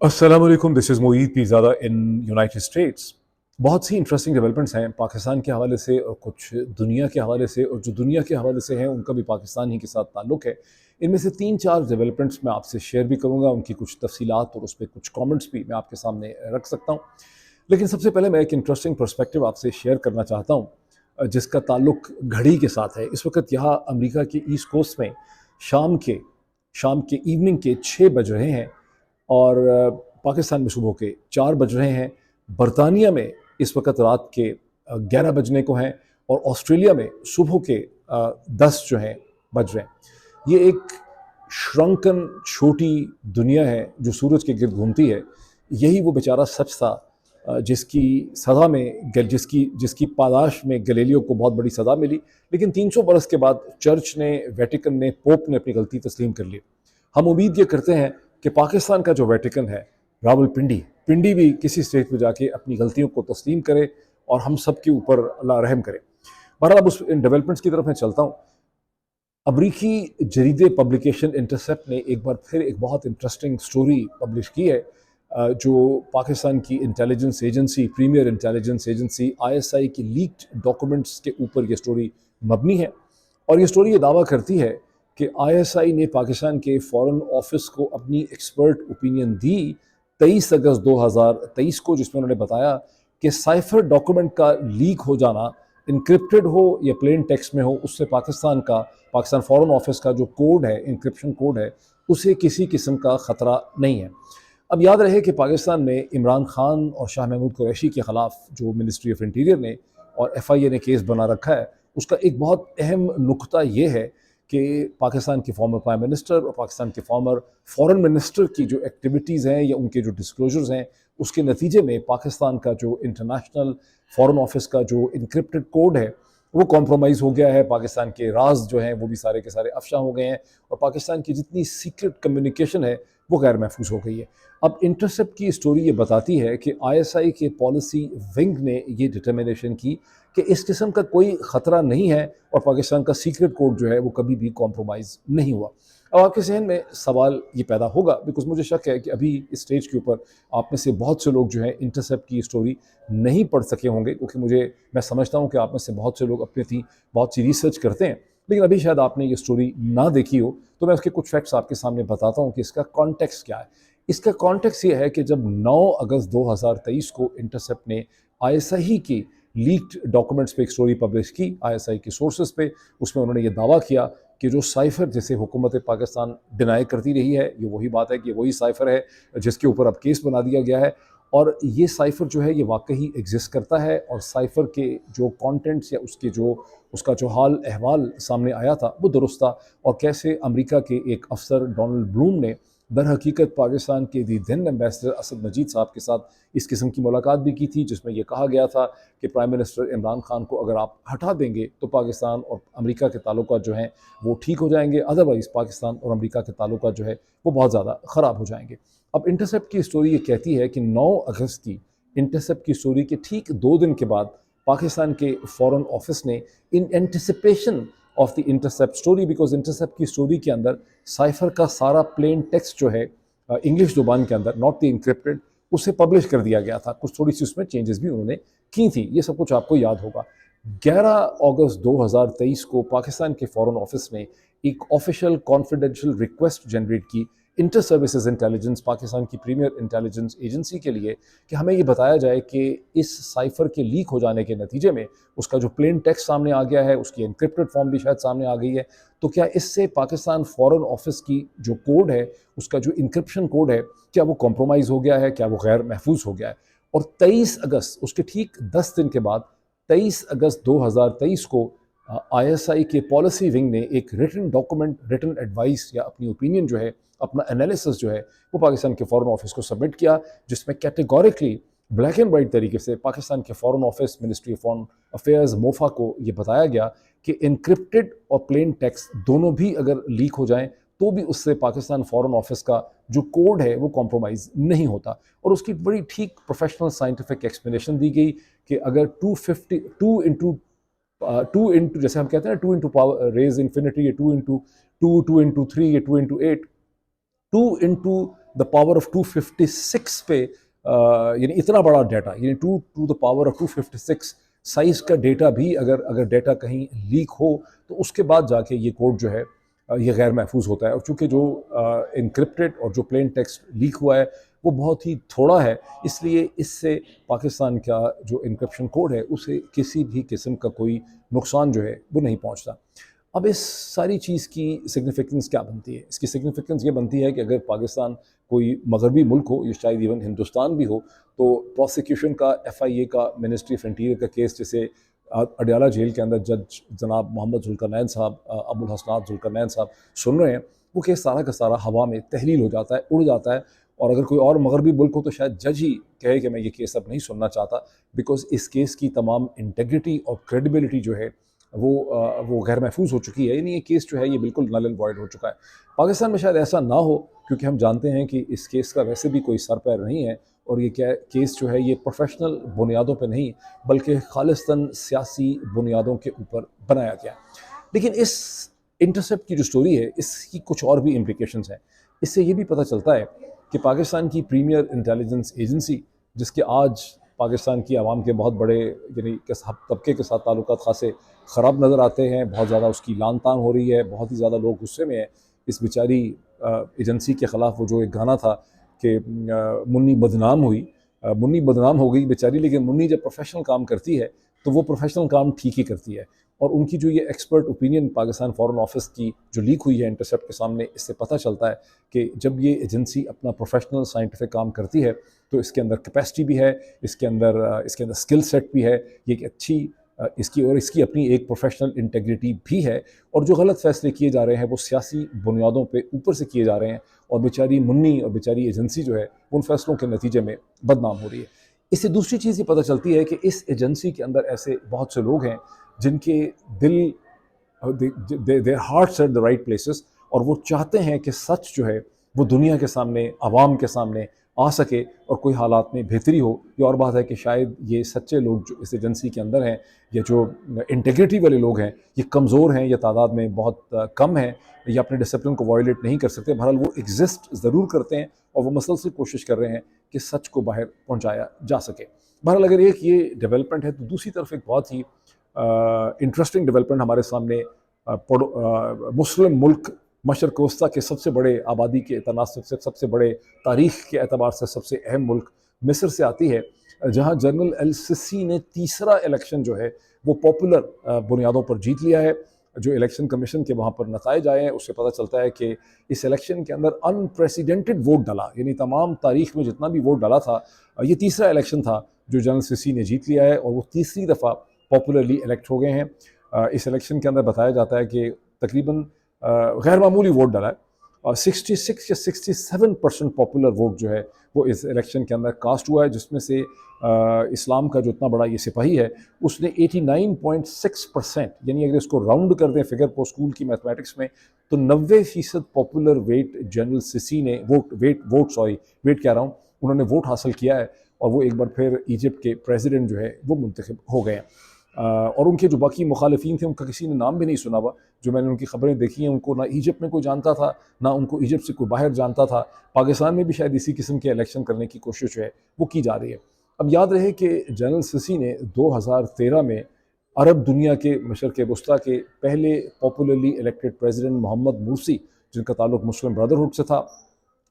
अस्सलाम वालेकुम, this is Moid Pirzada in United states. बहुत सी इंटरेस्टिंग डेवलपमेंट्स हैं पाकिस्तान के हवाले से और कुछ दुनिया के हवाले से, और जो दुनिया के हवाले से हैं उनका भी पाकिस्तान ही के साथ ताल्लुक़ है। इनमें से 3-4 डेवलपमेंट्स मैं आपसे शेयर भी करूँगा, उनकी कुछ तफ़सीलात और उस पे कुछ कमेंट्स भी मैं आपके सामने रख सकता हूँ। लेकिन सबसे पहले मैं एक इंटरेस्टिंग पर्सपेक्टिव आपसे शेयर करना चाहता हूँ, जिसका ताल्लुक़ घड़ी के साथ है। इस वक़्त यहाँ अमेरिका के ईस्ट कोस्ट में शाम के शाम के इवनिंग के 6 बज रहे हैं, और पाकिस्तान में सुबह के 4 बज रहे हैं। बरतानिया में इस वक़्त रात के 11 बजने को हैं, और ऑस्ट्रेलिया में सुबह के 10 जो हैं बज रहे हैं। ये एक श्रंकन छोटी दुनिया है जो सूरज के गिर्द घूमती है। यही वो बेचारा सच था जिसकी सज़ा में जिसकी जिसकी पादाश में गैलीलियो को बहुत बड़ी सज़ा मिली। लेकिन 300 बरस के बाद चर्च ने, वेटिकन ने, पोप ने अपनी गलती तस्लीम कर ली। हम उम्मीद ये करते हैं कि पाकिस्तान का जो वेटिकन है, रावलपिंडी पिंडी भी किसी स्टेज पे जाके अपनी गलतियों को तस्लीम करे और हम सब के ऊपर अल्लाह रहम करे। बहरहाल अब उस इन डेवलपमेंट्स की तरफ मैं चलता हूँ। अमरीकी जरीदे पब्लिकेशन इंटरसेप्ट ने एक बार फिर एक बहुत इंटरेस्टिंग स्टोरी पब्लिश की है, जो पाकिस्तान की intelligence agency, premier intelligence agency ISI की लीक्ड डॉक्यूमेंट्स के ऊपर ये स्टोरी मबनी है। और ये स्टोरी ये दावा करती है कि आईएसआई ने पाकिस्तान के फॉरेन ऑफिस को अपनी एक्सपर्ट ओपिनियन दी 23 अगस्त 2023 को, जिसमें उन्होंने बताया कि साइफर डॉक्यूमेंट का लीक हो जाना, इनक्रिप्टेड हो या प्लेन टेक्स्ट में हो, उससे पाकिस्तान फॉरेन ऑफिस का जो कोड है, इंक्रिप्शन कोड है, उसे किसी किस्म का ख़तरा नहीं है। अब याद रहे कि पाकिस्तान में इमरान खान और शाह महमूद कुरैशी के ख़िलाफ़ जो मिनिस्ट्री ऑफ इंटीरियर ने और एफआईए ने केस बना रखा है, उसका एक बहुत अहम नुक्ता ये है कि पाकिस्तान के फॉर्मर प्राइम मिनिस्टर और पाकिस्तान के फॉर्मर फॉरेन मिनिस्टर की जो एक्टिविटीज़ हैं या उनके जो डिस्क्लोजर्स हैं, उसके नतीजे में पाकिस्तान का जो इंटरनेशनल फॉरेन ऑफिस का जो इनक्रिप्टेड कोड है वो कॉम्प्रोमाइज़ हो गया है। पाकिस्तान के राज जो हैं वो भी सारे के सारे अफशा हो गए हैं, और पाकिस्तान की जितनी सीक्रेट कम्युनिकेशन है वो गैर महफूज हो गई है। अब इंटरसेप्ट की स्टोरी ये बताती है कि आईएसआई के पॉलिसी विंग ने ये डिटर्मिनेशन की कि इस किस्म का कोई ख़तरा नहीं है, और पाकिस्तान का सीक्रेट कोड जो है वो कभी भी कॉम्प्रोमाइज़ नहीं हुआ। अब आपके जहन में सवाल ये पैदा होगा, बिकॉज मुझे शक है कि अभी इस स्टेज के ऊपर आप में से बहुत से लोग जो है इंटरसेप्ट की स्टोरी नहीं पढ़ सके होंगे, क्योंकि मैं समझता हूँ कि आप में से बहुत से लोग अपनी थी बहुत सी रिसर्च करते हैं, लेकिन अभी शायद आपने ये स्टोरी ना देखी हो। तो मैं उसके कुछ फैक्ट्स आपके सामने बताता हूँ कि इसका कॉन्टेक्स्ट क्या है। इसका कॉन्टेक्स्ट ये है कि जब 9 अगस्त 2023 को इंटरसेप्ट ने आईएसआई की लीक्ड डॉक्यूमेंट्स पे एक स्टोरी पब्लिश की, आईएसआई की सोर्सेज पे, उसमें उन्होंने ये दावा किया कि जो साइफर जिसे हुकूमत पाकिस्तान डिनाई करती रही है, ये वही बात है कि वही साइफर है जिसके ऊपर अब केस बना दिया गया है, और ये साइफर जो है ये वाकई एग्जिस्ट करता है, और साइफर के जो कंटेंट्स या उसका जो हाल अहवाल सामने आया था वो दुरुस्त था। और कैसे अमेरिका के एक अफसर डोनाल्ड ब्लूम ने दर हकीकत पाकिस्तान के दी दिन एम्बेसडर असद मजीद साहब के साथ इस किस्म की मुलाकात भी की थी, जिसमें यह कहा गया था कि प्राइम मिनिस्टर इमरान खान को अगर आप हटा देंगे तो पाकिस्तान और अमेरिका के ताल्लुकात जो हैं वो ठीक हो जाएंगे, अदरवाइज़ पाकिस्तान और अमेरिका के ताल्लुकात जो है वो बहुत ज़्यादा ख़राब हो जाएंगे। अब इंटरसेप्ट की स्टोरी ये कहती है कि 9 अगस्त की इंटरसेप्ट की स्टोरी के ठीक 2 दिन के बाद पाकिस्तान के फॉरेन ऑफिस ने, in anticipation of the intercept story, because intercept की स्टोरी के अंदर साइफर का सारा प्लेन टेक्स्ट जो है इंग्लिश ज़ुबान के अंदर, नॉट द इंक्रिप्टेड, उसे पब्लिश कर दिया गया था। कुछ थोड़ी सी उसमें चेंजेस भी उन्होंने की थी, ये सब कुछ आपको याद होगा। 11 अगस्त 2023 को पाकिस्तान के फॉरेन ऑफिस ने एक ऑफिशियल कॉन्फिडेंशियल रिक्वेस्ट जनरेट की इंटर सर्विसेज इंटेलिजेंस, पाकिस्तान की प्रीमियर इंटेलिजेंस एजेंसी के लिए, कि हमें ये बताया जाए कि इस साइफर के लीक हो जाने के नतीजे में उसका जो प्लेन टेक्स्ट सामने आ गया है, उसकी एनक्रिप्टेड फॉर्म भी शायद सामने आ गई है, तो क्या इससे पाकिस्तान फॉरेन ऑफिस की जो कोड है, उसका जो इंक्रिप्शन कोड है, क्या वो कॉम्प्रोमाइज़ हो गया है, क्या वो गैर महफूज हो गया है। और 23 अगस्त, उसके ठीक 10 दिन के बाद 23 अगस्त 2023 को आईएसआई के पॉलिसी विंग ने एक रिटन डॉक्यूमेंट, रिटन एडवाइस या अपनी ओपिनियन जो है, अपना एनालिसिस जो है, वो पाकिस्तान के फॉरेन ऑफिस को सबमिट किया, जिसमें कैटेगोरिकली ब्लैक एंड वाइट तरीके से पाकिस्तान के foreign office, ministry of foreign affairs, MOFA को ये बताया गया कि इनक्रिप्टेड और प्लेन टेक्स्ट दोनों भी अगर लीक हो जाएं तो भी उससे पाकिस्तान फॉरेन ऑफिस का जो कोड है वो कॉम्प्रोमाइज़ नहीं होता। और उसकी बड़ी ठीक प्रोफेशनल साइंटिफिक एक्सप्लेनेशन दी गई कि अगर 2 इंटू जैसे हम कहते हैं ना, 2 इंटू पावर रेज इन्फिनिटी, या 2 इंटू 2, 2 इंटू 3, या 2 into 8, 2 into the power of 256 पे यानी इतना बड़ा डाटा, यानी 2 to the power of 256 size का डेटा भी अगर डेटा कहीं लीक हो तो उसके बाद जाके ये कोड जो है ये गैर महफूज होता है। और चूँकि जो इनक्रिप्टेड और जो प्लेन टेक्स्ट लीक हुआ है वो बहुत ही थोड़ा है, इसलिए इससे पाकिस्तान का जो इनक्रिप्शन कोड है उसे किसी भी किस्म का कोई नुकसान जो है वो नहीं पहुंचता। अब इस सारी चीज़ की सिग्निफिकेंस क्या बनती है? इसकी सिग्निफिकेंस ये बनती है कि अगर पाकिस्तान कोई मगरबी मुल्क हो, ये शायद इवन हिंदुस्तान भी हो, तो प्रोसिक्यूशन का FIA का मिनिस्ट्री ऑफ इंटीरियर का केस जैसे अडयाला जेल के अंदर जज जनाब मोहम्मद जुल्करनैन साहब, अबुल हसनात जुल्करनैन साहब सुन रहे हैं, वो केस सारा का सारा हवा में तहलील हो जाता है, उड़ जाता है। और अगर कोई और मगरबी मुल्क हो तो शायद जज ही कहे कि मैं ये केस अब नहीं सुनना चाहता, बिकॉज इस केस की तमाम इंटेग्रिटी और क्रेडिबिलिटी जो है वो गैर महफूज हो चुकी है, यानी ये केस जो है ये बिल्कुल नल एंड वॉइड हो चुका है। पाकिस्तान में शायद ऐसा ना हो, क्योंकि हम जानते हैं कि इस केस का वैसे भी कोई सर पैर नहीं है, और ये क्या केस जो है ये प्रोफेशनल बुनियादों पे नहीं बल्कि खालिस्तन सियासी बुनियादों के ऊपर बनाया गया। लेकिन इस इंटरसेप्ट की जो स्टोरी है इसकी कुछ और भी इम्प्लिकेशंस हैं। इससे ये भी पता चलता है कि पाकिस्तान की प्रीमियर इंटेलिजेंस एजेंसी, जिसके आज पाकिस्तान की आवाम के बहुत बड़े यानी तबके के साथ ताल्लुकात खासे ख़राब नज़र आते हैं, बहुत ज़्यादा उसकी लान तान हो रही है, बहुत ही ज़्यादा लोग गुस्से में हैं इस बेचारी एजेंसी के ख़िलाफ़। वो जो एक गाना था कि मुन्नी बदनाम हुई, मुन्नी बदनाम हो गई बेचारी, लेकिन मुन्नी जब प्रोफेशनल काम करती है तो वो प्रोफेशनल काम ठीक ही करती है। और उनकी जो ये expert opinion Pakistan foreign office की जो लीक हुई है इंटरसेप्ट के सामने, इससे पता चलता है कि जब ये एजेंसी अपना प्रोफेशनल साइंटिफिक काम करती है तो इसके अंदर कैपेसिटी भी है, इसके अंदर स्किल सेट भी है, ये एक अच्छी इसकी अपनी एक प्रोफेशनल इंटेग्रिटी भी है। और जो गलत फैसले किए जा रहे हैं वो सियासी बुनियादों पे ऊपर से किए जा रहे हैं, और बेचारी मुन्नी और बेचारी एजेंसी जो है उन फैसलों के नतीजे में बदनाम हो रही है। इससे दूसरी चीज़ ये पता चलती है कि इस एजेंसी के अंदर ऐसे बहुत से लोग हैं जिनके दिल, there hearts at the right places, और वो चाहते हैं कि सच जो है वो दुनिया के सामने, आवाम के सामने आ सके और कोई हालात में बेहतरी हो। ये और बात है कि शायद ये सच्चे लोग जो इस एजेंसी के अंदर हैं, या जो इंटेग्रिटी वाले लोग हैं, ये कमज़ोर हैं या तादाद में बहुत कम हैं, या अपने डिसिप्लिन को वायलेट नहीं कर सकते। बहरहाल वो एग्जिस्ट ज़रूर करते हैं और वो मसलसल कोशिश कर रहे हैं कि सच को बाहर पहुँचाया जा सके। बहरहाल अगर एक ये डेवलपमेंट है तो दूसरी तरफ एक बहुत ही इंटरेस्टिंग डेवलपमेंट हमारे सामने मुस्लिम मुल्क मशरक़ वस्ता के सबसे बड़े आबादी के तनासब से, सबसे बड़े तारीख़ के एतबार से सबसे अहम मुल्क मिस्र से आती है, जहाँ जनरल अल सिसी ने तीसरा इलेक्शन जो है वो पॉपुलर बुनियादों पर जीत लिया है। जो इलेक्शन कमीशन के वहाँ पर नताइज आए हैं उससे पता चलता है कि इस इलेक्शन के अंदर अनप्रेसिडेंटेड वोट डाला, यानी तमाम तारीख़ में जितना भी वोट डाला था, ये तीसरा इलेक्शन था जो जनरल सिसी ने जीत लिया है, और वो तीसरी दफ़ा पॉपुलरली इलेक्ट हो गए हैं। इस इलेक्शन के अंदर बताया जाता है कि तकरीबन गैर मामूली वोट डाला है, और 66 या 67% पॉपुलर वोट जो है वो इस इलेक्शन के अंदर कास्ट हुआ है, जिसमें से इस्लाम का जो इतना बड़ा ये सिपाही है उसने 89.6%, यानी अगर इसको राउंड कर दें फिगर को स्कूल की मैथमेटिक्स में, तो 90% पॉपुलर वेट जनरल सिसी ने वेट कह रहा हूँ, उन्होंने वोट हासिल किया है, और वो एक बार फिर इजिप्ट के प्रेसिडेंट जो है वो मुंतखब हो गए हैं। और उनके जो बाकी मुखालिफिन थे उनका किसी ने नाम भी नहीं सुना हुआ। जो मैंने उनकी खबरें देखी हैं, उनको ना इजिप्ट में कोई जानता था, ना उनको इजिप्ट से कोई बाहर जानता था। पाकिस्तान में भी शायद इसी किस्म के इलेक्शन करने की कोशिश जो है वो की जा रही है। अब याद रहे कि जनरल सिसी ने 2013 में अरब दुनिया के मशरक़ वस्ता के पहले पॉपुलरली इलेक्टेड प्रेसिडेंट मोहम्मद मुर्सी, जिनका ताल्लुक मुस्लिम ब्रदरहुड से था,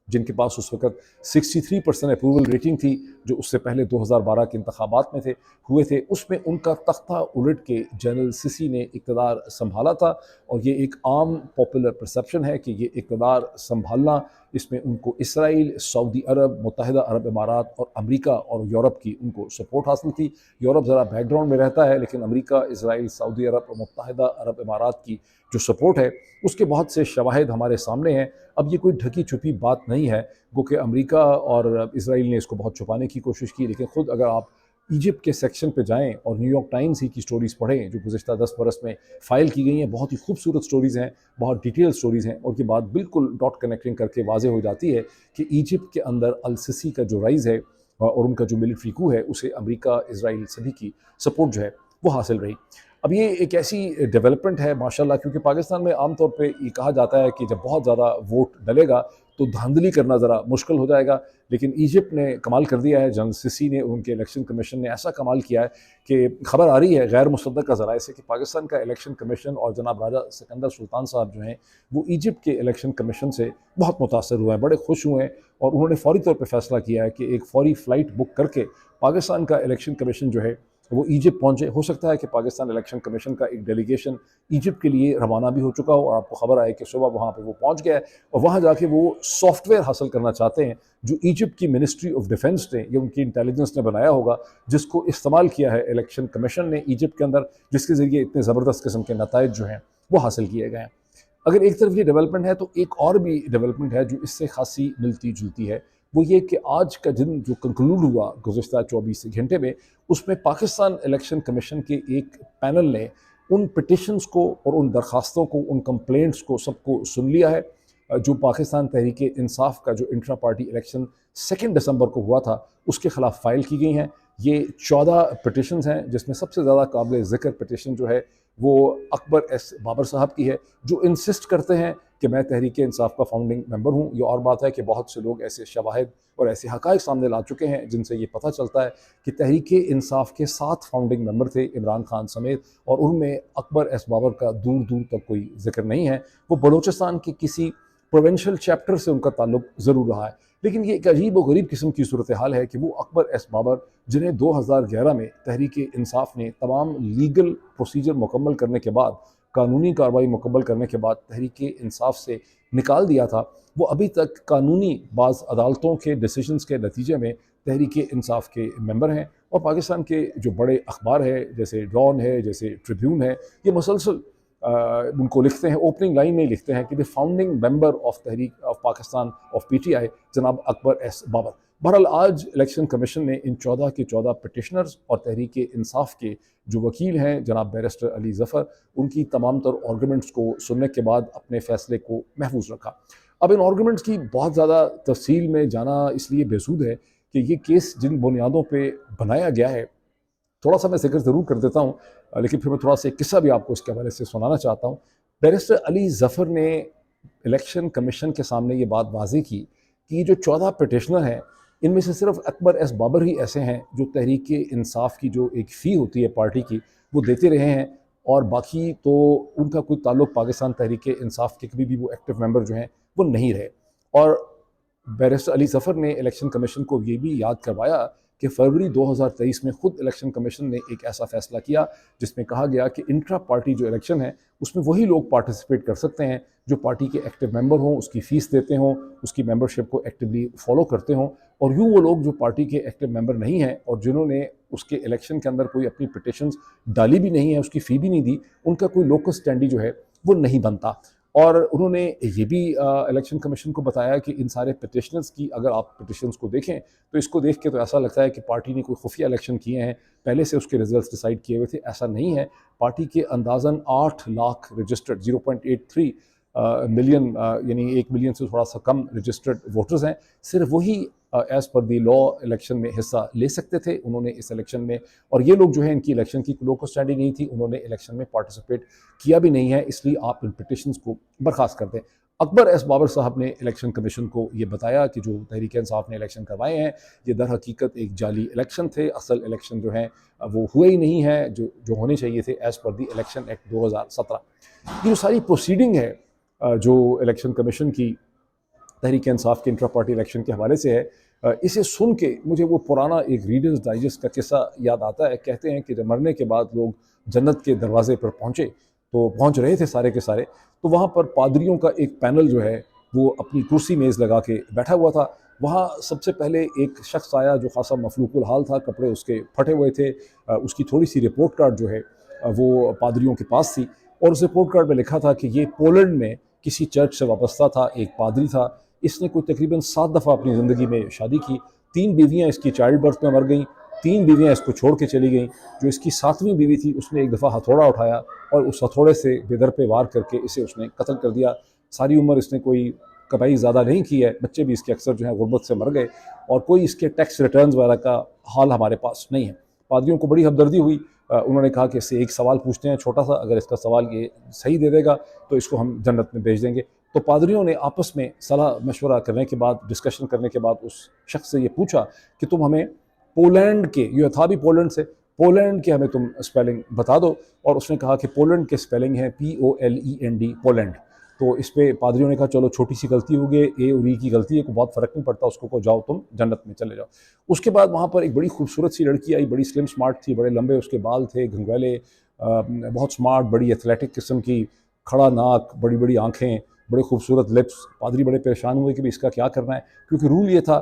जिनके पास उस वक़्त 63% अप्रूवल रेटिंग थी, जो उससे पहले 2012 के इंतखाबात में हुए थे, उसमें उनका तख्ता उलट के जनरल सिसी ने इक़्तिदार संभाला था। और ये एक आम पॉपुलर परसेप्शन है कि ये इक़्तिदार संभालना, इसमें उनको इसराइल, सऊदी अरब, मुत्तहिदा अरब इमारात और अमेरिका और यूरोप की उनको सपोर्ट हासिल थी। यूरोप ज़रा बैकग्राउंड में रहता है, लेकिन अमेरिका, इसराइल, सऊदी अरब और मुत्तहिदा अरब इमारात की जो सपोर्ट है उसके बहुत से शवाहिद हमारे सामने हैं। अब ये कोई ढकी छुपी बात नहीं है, वो कि अमेरिका और इसराइल ने इसको बहुत छुपाने की कोशिश की, लेकिन ख़ुद अगर आप इजिप्ट के सेक्शन पे जाएं और न्यूयॉर्क टाइम्स ही की स्टोरीज़ पढ़ें जो गुज़श्ता 10 बरस में फ़ाइल की गई हैं, बहुत ही खूबसूरत स्टोरीज़ हैं, बहुत डिटेल स्टोरीज़ हैं, और ये बात बिल्कुल डॉट कनेक्टिंग करके वाज़ेह हो जाती है कि इजिप्ट के अंदर अल सिसी का जो राइज़ है और उनका जो मिलिट्री कू है, उसे अमेरिका, इसराइल सभी की सपोर्ट जो है वो हासिल रही। अब ये एक ऐसी डेवलपमेंट है माशाल्लाह, क्योंकि पाकिस्तान में आम तौर पे ये कहा जाता है कि जब बहुत ज़्यादा वोट डलेगा तो धांधली करना ज़रा मुश्किल हो जाएगा। लेकिन इजिप्ट ने कमाल कर दिया है, जनरल सिसी ने, उनके इलेक्शन कमीशन ने ऐसा कमाल किया है कि खबर आ रही है गैर मुसद्दक़ ज़राए से कि पाकिस्तान का इलेक्शन कमीशन और जनाब राजा सिकंदर सुल्तान साहब जो हैं वो इजिप्ट के इलेक्शन कमीशन से बहुत मुतासर हुए हैं, बड़े खुश हुए हैं और उन्होंने फ़ौरी तौर पे फ़ैसला किया है कि एक फ़ौरी फ़्लाइट बुक करके पाकिस्तान का इलेक्शन कमीशन जो है वो इजिप्ट पहुँचे। हो सकता है कि पाकिस्तान इलेक्शन कमीशन का एक डेलीगेशन इजिप्ट के लिए रवाना भी हो चुका हो और आपको खबर आए कि सुबह वहाँ पे वो पहुँच गया है और वहाँ जाके वो सॉफ्टवेयर हासिल करना चाहते हैं जो इजिप्ट की मिनिस्ट्री ऑफ डिफेंस ने या उनकी इंटेलिजेंस ने बनाया होगा, जिसको इस्तेमाल किया है इलेक्शन कमीशन ने इजिप्ट के अंदर, जिसके ज़रिए इतने ज़बरदस्त किस्म के नताइज जो हैं वो हासिल किए गए हैं। अगर एक तरफ ये डेवलपमेंट है तो एक और भी डेवलपमेंट है जो इससे खासी मिलती जुलती है। वो ये कि आज का दिन जो कंक्लूड हुआ गुज़िश्ता 24 घंटे में, उसमें पाकिस्तान इलेक्शन कमीशन के एक पैनल ने उन पिटिशंस को और उन दरख्वास्तों को, उन कंप्लेंट्स को सबको सुन लिया है जो पाकिस्तान तहरीक इंसाफ का जो इंट्रा पार्टी इलेक्शन 2 दिसंबर को हुआ था उसके ख़िलाफ़ फ़ाइल की गई हैं। ये 14 पिटिशंस हैं जिसमें सबसे ज़्यादा काबिल ज़िक्र पिटिशन जो है वो अकबर एस बाबर साहब की है, जो इंसिस्ट करते हैं कि मैं तहरीक इंसाफ का फाउंडिंग मेंबर हूँ। ये और बात है कि बहुत से लोग ऐसे शवाहिद और ऐसे हक़ाइक़ सामने ला चुके हैं जिनसे ये पता चलता है कि तहरीक इंसाफ के 7 फाउंडिंग मेंबर थे इमरान खान समेत, और उनमें अकबर एस बाबर का दूर दूर तक कोई जिक्र नहीं है। वो बलूचिस्तान के किसी प्रोविंशियल चैप्टर से उनका ताल्लुक ज़रूर रहा है। लेकिन ये एक अजीब व गरीब किस्म की सूरत हाल है कि वो अकबर एस बाबर, जिन्हें 2011 में तहरीक इंसाफ ने तमाम लीगल प्रोसीजर मुकम्मल करने के बाद, कानूनी कार्रवाई मुकम्मल करने के बाद तहरीक इंसाफ से निकाल दिया था, वो अभी तक कानूनी बाज़ अदालतों के डिसीजंस के नतीजे में तहरीक इंसाफ के मेंबर हैं। और पाकिस्तान के जो बड़े अखबार है, जैसे डॉन है, जैसे ट्रिब्यून है, ये मुसलसल उनको लिखते हैं, ओपनिंग लाइन में लिखते हैं कि the founding member of Tehreek of Pakistan of PTI जनाब अकबर एस बाबर। बहरहाल आज इलेक्शन कमीशन ने इन 14 के 14 पिटिशनर्स और तहरीक इंसाफ के जो वकील हैं जनाब बैरिस्टर अली ज़फ़र, उनकी तमाम तर आर्गूमेंट्स को सुनने के बाद अपने फ़ैसले को महफूज रखा। अब इन आर्गूमेंट्स की बहुत ज़्यादा तफसील में जाना इसलिए बेसूद है कि ये केस जिन बुनियादों पर बनाया गया है, थोड़ा सा मैं जिक्र ज़रूर कर देता हूँ, लेकिन फिर मैं थोड़ा सा एक किस्सा भी आपको इसके हवाले से सुनाना चाहता हूँ। बैरिस्टर अली ज़फ़र ने इलेक्शन कमीशन के सामने ये बात वाज़ेह की कि जो 14 पिटिशनर हैं, इनमें से सिर्फ अकबर एस बाबर ही ऐसे हैं जो तहरीक इंसाफ की जो एक फ़ी होती है पार्टी की, वो देते रहे हैं, और बाकी तो उनका कोई ताल्लुक़ पाकिस्तान तहरीक इंसाफ के कभी भी वो एक्टिव मेंबर जो हैं वो नहीं रहे। और बैरिस्टर अली ज़फ़र ने इलेक्शन कमीशन को ये भी याद करवाया कि फरवरी 2023 में ख़ुद इलेक्शन कमीशन ने एक ऐसा फ़ैसला किया जिसमें कहा गया कि इंट्रा पार्टी जो इलेक्शन है उसमें वही लोग पार्टिसिपेट कर सकते हैं जो पार्टी के एक्टिव मेंबर हों, उसकी फ़ीस देते हों, उसकी मेंबरशिप को एक्टिवली फॉलो करते हों। और यूँ वो लोग जो पार्टी के एक्टिव मेंबर नहीं हैं और जिन्होंने उसके इलेक्शन के अंदर कोई अपनी पिटिशंस डाली भी नहीं है, उसकी फ़ी भी नहीं दी, उनका कोई लोकस स्टैंडी जो है वो नहीं बनता। और उन्होंने ये भी इलेक्शन कमीशन को बताया कि इन सारे पिटिशनर्स की अगर आप पिटिशंस को देखें तो इसको देख के तो ऐसा लगता है कि पार्टी ने कोई खुफिया इलेक्शन किए हैं, पहले से उसके रिजल्ट्स डिसाइड किए हुए थे। ऐसा नहीं है। पार्टी के अंदाज़न 8 लाख रजिस्टर्ड 0.83 मिलियन यानी 1 मिलियन से थोड़ा सा कम रजिस्टर्ड वोटर्स हैं। सिर्फ वही as per the law election में हिस्सा ले सकते थे उन्होंने इस इलेक्शन में, और ये लोग जो है इनकी इलेक्शन की लोकल स्टैंडिंग नहीं थी, उन्होंने इलेक्शन में पार्टिसिपेट किया भी नहीं है, इसलिए आप इन पिटिशंस को बर्खास्त कर दें। अकबर एस बाबर साहब ने इलेक्शन कमीशन को ये बताया कि जो तहरीक इंसाफ ने इलेक्शन करवाए हैं ये दर हकीकत एक जाली इलेक्शन थे, असल इलेक्शन जो हैं वो हुए ही नहीं है जो जो होने चाहिए थे एज़ पर दी इलेक्शन एक्ट 2017। ये जो सारी प्रोसीडिंग है जो इलेक्शन कमीशन की तहरीक इंसाफ के इंट्रा पार्टी इलेक्शन के हवाले से है, इसे सुन के मुझे वो पुराना एक रीडर्स डाइजेस्ट का किस्सा याद आता है। कहते हैं कि जब मरने के बाद लोग जन्नत के दरवाजे पर पहुँचे, तो पहुँच रहे थे सारे के सारे, तो वहाँ पर पादरियों का एक पैनल जो है वो अपनी कुर्सी मेज़ लगा के बैठा हुआ था। वहाँ सबसे पहले एक शख्स आया जो खासा मफलूकुल हाल था, कपड़े उसके फटे हुए थे, उसकी थोड़ी सी रिपोर्ट कार्ड जो है वो पादरियों के पास थी, और उस रिपोर्ट कार्ड में लिखा था कि ये पोलैंड में किसी चर्च से वाबस्ता था, एक पादरी था, इसने कोई तकरीबन 7 दफ़ा अपनी ज़िंदगी में शादी की, 3 बीवियाँ इसकी चाइल्ड बर्थ में मर गईं, 3 बीवियाँ इसको छोड़ के चली गईं। जो इसकी 7वीं बीवी थी उसने एक दफ़ा हथौड़ा उठाया और उस हथौड़े से बेदर पे वार करके इसे उसने कत्ल कर दिया। सारी उम्र इसने कोई कमाई ज़्यादा नहीं की है, बच्चे भी इसके अक्सर जो हैं गुर्बत से मर गए, और कोई इसके टैक्स रिटर्न्स वगैरह का हाल हमारे पास नहीं है। पादरियों को बड़ी हमदर्दी हुई। उन्होंने कहा कि इससे एक सवाल पूछते हैं छोटा सा, अगर इसका सवाल ये सही दे देगा तो इसको हम जन्नत में भेज देंगे। तो पादरियों ने आपस में सलाह मशवरा करने के बाद, डिस्कशन करने के बाद उस शख्स से ये पूछा कि तुम हमें पोलैंड के, ये था भी पोलैंड से, पोलैंड के हमें तुम स्पेलिंग बता दो। और उसने कहा कि पोलैंड के स्पेलिंग है POLEND, पोलैंड। तो इस पे पादरियों ने कहा चलो छोटी सी गलती हो गई, ए और ई की गलती है, कोई बहुत फ़र्क नहीं पड़ता, उसको को जाओ तुम जन्नत में चले जाओ। उसके बाद वहाँ पर एक बड़ी खूबसूरत सी लड़की आई, बड़ी स्लिम स्मार्ट थी, बड़े लंबे उसके बाल थे, घुंघराले, बहुत स्मार्ट, बड़ी एथलेटिक किस्म की, खड़ा नाक, बड़ी बड़ी आँखें, बड़े खूबसूरत लिप्स। पादरी बड़े परेशान हुए कि भाई इसका क्या करना है, क्योंकि रूल ये था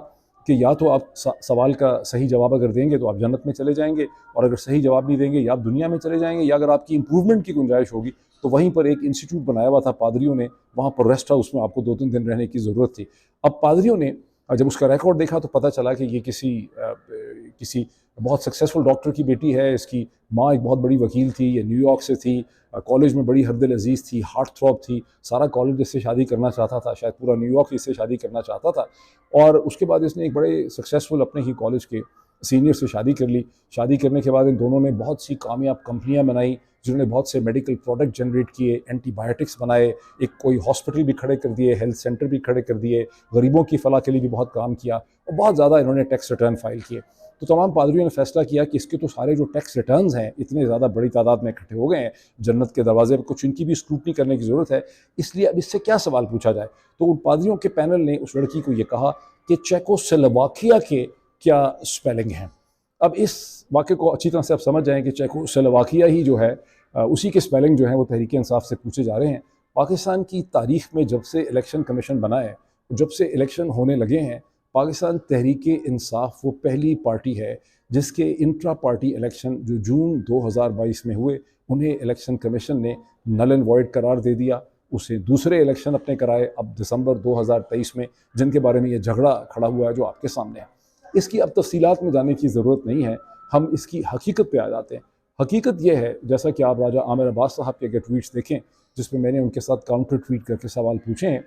कि या तो आप सवाल का सही जवाब अगर देंगे तो आप जन्नत में चले जाएंगे, और अगर सही जवाब नहीं देंगे या आप दुनिया में चले जाएंगे, या अगर आपकी इंप्रूवमेंट की गुंजाइश होगी तो वहीं पर एक इंस्टीट्यूट बनाया हुआ था पादरियों ने, वहाँ पर रेस्ट हाउस में आपको 2-3 दिन रहने की ज़रूरत थी। अब पादरियों ने जब उसका रिकॉर्ड देखा तो पता चला कि ये किसी बहुत सक्सेसफुल डॉक्टर की बेटी है। इसकी माँ एक बहुत बड़ी वकील थी, ये न्यूयॉर्क से थी, कॉलेज में बड़ी हरदिल अजीज़ थी, हार्ट थ्रॉब थी, सारा कॉलेज इससे शादी करना चाहता था, शायद पूरा न्यूयॉर्क इससे शादी करना चाहता था। और उसके बाद इसने एक बड़े सक्सेसफुल अपने ही कॉलेज के सीनियर से शादी कर ली। शादी करने के बाद इन दोनों ने बहुत सी कामयाब कंपनियां बनाई, जिन्होंने बहुत से मेडिकल प्रोडक्ट जनरेट किए, एंटीबायोटिक्स बनाए, एक कोई हॉस्पिटल भी खड़े कर दिए, हेल्थ सेंटर भी खड़े कर दिए, गरीबों की फलाह के लिए भी बहुत काम किया, और बहुत ज़्यादा इन्होंने टैक्स रिटर्न फाइल किए। तो तमाम पादरियों ने फैसला किया कि इसके तो सारे जो टैक्स रिटर्न्स हैं इतने ज़्यादा बड़ी तादाद में इकट्ठे हो गए हैं जन्नत के दरवाजे पर, कुछ इनकी भी स्क्रूटनी करने की ज़रूरत है, इसलिए अब इससे क्या सवाल पूछा जाए। तो उन पादरियों के पैनल ने उस लड़की को ये कहा कि चेकोस्लोवाकिया के क्या स्पेलिंग हैं। अब इस वाक़े को अच्छी तरह से आप समझ जाएँ कि चेकोस्लोवाकिया ही जो है उसी के स्पेलिंग जो है वो तहरीक इंसाफ से पूछे जा रहे हैं। पाकिस्तान की तारीख़ में जब से इलेक्शन कमीशन बना है, जब से इलेक्शन होने लगे हैं, पाकिस्तान तहरीक इंसाफ वो पहली पार्टी है जिसके इंट्रा पार्टी इलेक्शन जो जून 2022 में हुए, उन्हें इलेक्शन कमीशन ने नल एंड वॉइड करार दे दिया। उसे दूसरे इलेक्शन अपने कराए अब दिसंबर 2023 में, जिनके बारे में ये झगड़ा खड़ा हुआ है जो आपके सामने है। इसकी अब तफसीलात में जाने की ज़रूरत नहीं है, हम इसकी हकीकत पे आ जाते हैं। हकीकत यह है, जैसा कि आप राजा आमिर अब्बास साहब के अगर ट्वीट्स देखें, जिसमें मैंने उनके साथ काउंटर ट्वीट करके सवाल पूछे हैं,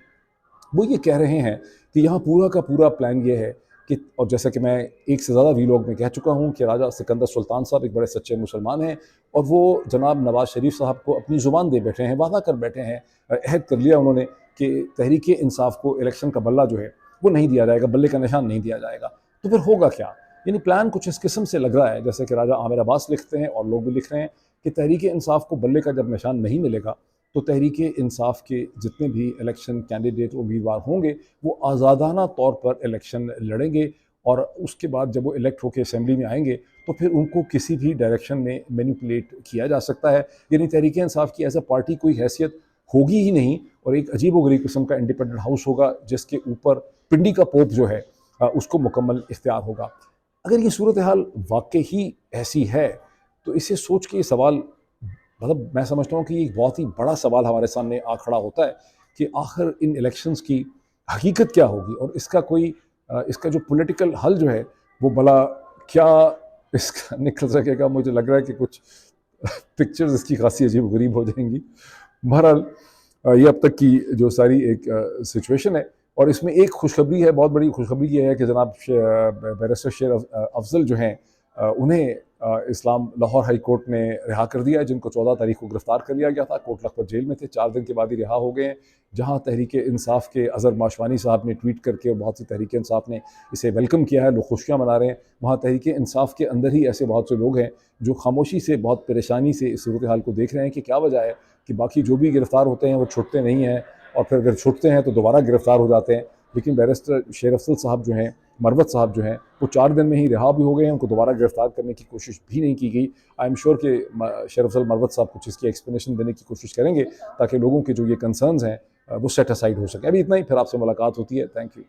वो ये कह रहे हैं कि यहाँ पूरा का पूरा प्लान ये है कि, और जैसा कि मैं एक से ज़्यादा वीलॉग में कह चुका हूँ कि राजा सिकंदर सुल्तान साहब एक बड़े सच्चे मुसलमान हैं, और वो जनाब नवाज शरीफ साहब को अपनी ज़ुबान दे बैठे हैं, वादा कर बैठे हैं, अहद कर लिया उन्होंने कि तहरीक इंसाफ को इलेक्शन का बल्ला जो है वो नहीं दिया जाएगा, बल्ले का निशान नहीं दिया जाएगा। तो फिर होगा क्या? यानी प्लान कुछ इस किस्म से लग रहा है, जैसे कि राजा आमिर अब्बास लिखते हैं और लोग भी लिख रहे हैं कि तहरीक इंसाफ को बल्ले का जब निशान नहीं मिलेगा तो तहरीक इंसाफ के जितने भी इलेक्शन कैंडिडेट उम्मीदवार होंगे वो आज़ादाना तौर पर इलेक्शन लड़ेंगे, और उसके बाद जब वो इलेक्ट होकर असम्बली में आएंगे तो फिर उनको किसी भी डायरेक्शन में मैनिपुलेट किया जा सकता है। यानी तहरीक इंसाफ की एज अ पार्टी कोई हैसियत होगी ही नहीं, और एक अजीब व गरीब किस्म का इंडिपेंडेंट हाउस होगा जिसके ऊपर पिंडी का पोप जो है उसको मुकम्मल इख्तियार होगा। अगर ये सूरत हाल वाकई ही ऐसी है तो इसे सोच के ये सवाल, मतलब मैं समझता हूँ कि एक बहुत ही बड़ा सवाल हमारे सामने आ खड़ा होता है कि आखिर इन इलेक्शंस की हकीकत क्या होगी, और इसका जो पॉलिटिकल हल जो है वो भला क्या इसका निकल सकेगा। मुझे लग रहा है कि कुछ पिक्चर्स इसकी खासी अजीब गरीब हो जाएंगी। बहरहाल ये अब तक की जो सारी एक सिचुएशन है, और इसमें एक खुशखबरी है, बहुत बड़ी खुशखबरी ये है कि जनाब बैरिस्टर शेर अफजल जो हैं उन्हें इस्लाम लाहौर हाई कोर्ट ने रिहा कर दिया है, जिनको 14 तारीख को गिरफ्तार कर लिया गया था। कोट लखपत जेल में थे, 4 दिन के बाद ही रिहा हो गए हैं। जहां तहरीक इंसाफ के अज़हर माशवानी साहब ने ट्वीट करके, और बहुत सी तहरीक इंसाफ ने इसे वेलकम किया है, लोग खुशियाँ मना रहे हैं, वहाँ तहरीक इंसाफ के अंदर ही ऐसे बहुत से लोग हैं जो खामोशी से, बहुत परेशानी से इस सूरत हाल को देख रहे हैं कि क्या वजह है कि बाकी जो भी गिरफ़्तार होते हैं वो छुटते नहीं हैं, और फिर अगर छुटते हैं तो दोबारा गिरफ़्तार हो जाते हैं। लेकिन बैरिस्टर शेर अफजल साहब जो हैं, मरवत साहब जो हैं, वो 4 दिन में ही रिहा भी हो गए हैं, उनको दोबारा गिरफ्तार करने की कोशिश भी नहीं की गई। आई एम श्योर कि शेर अफजल मरवत साहब कुछ इसकी एक्सप्लेनेशन देने की कोशिश करेंगे ताकि लोगों के जो ये कंसर्न्स हैं वो सेट असाइड हो सके। अभी इतना ही, फिर आपसे मुलाकात होती है। Thank you.